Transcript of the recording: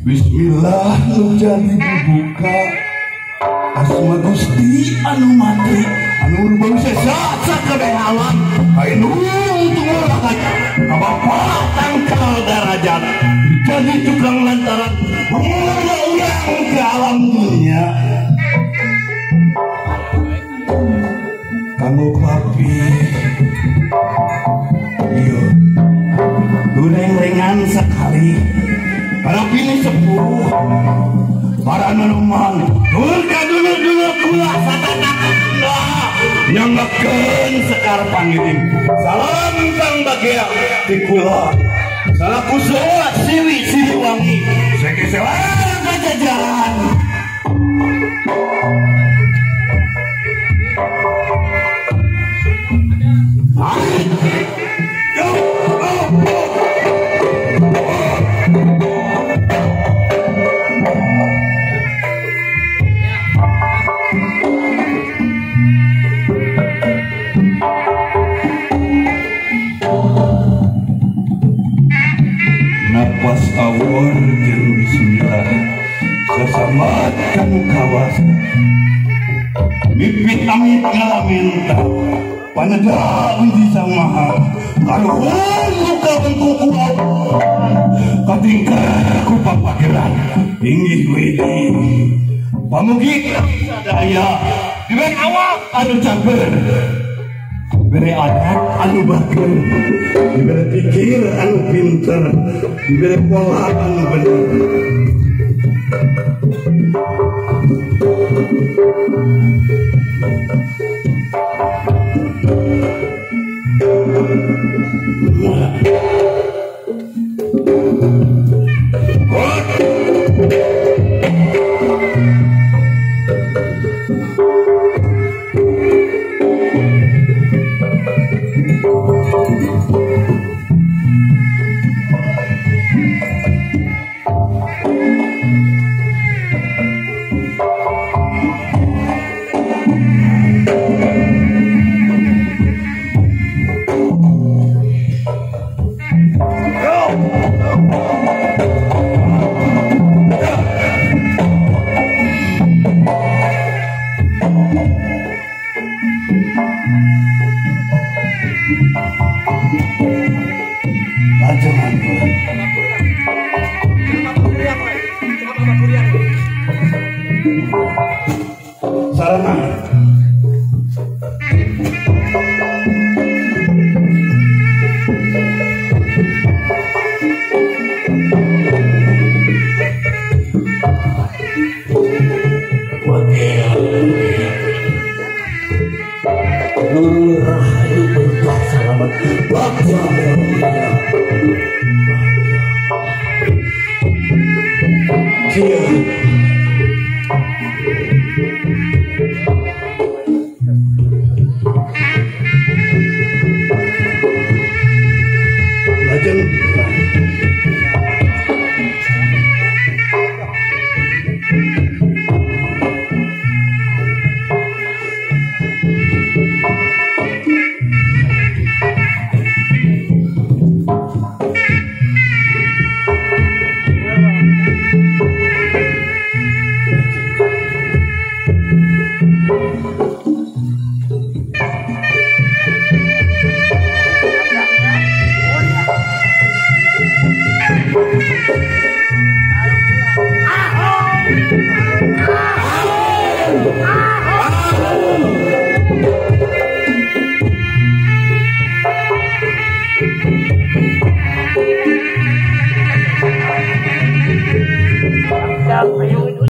Bismillah nu jadi dibuka asma Gusti anu mati anu urang sesat sakabeh alam anu tunggu lakanya kabapak tangkal darajat jadi tukang lantaran mengulang ke alam dunia kamu papi iya dureng-rengan sekali para pilih sepuh para nenuman durka dulu kula satana nyanggakeun sekar pangiring salam kang bagia ti kula salaku soat siwi Siliwangi seke selang kajajaran napas awor jeung bismillah sasamat kanu kawas mimpi amit ngalaminta panada undi samaha kaluhur luka bengku katingkah ku papageran inggih widi pamugi sadaya diberi awak anu cager diberi adat anu bager diberi pikir anu pinter diberi pola anu bener Sarana. Nurul Rahayu berdoa selamat.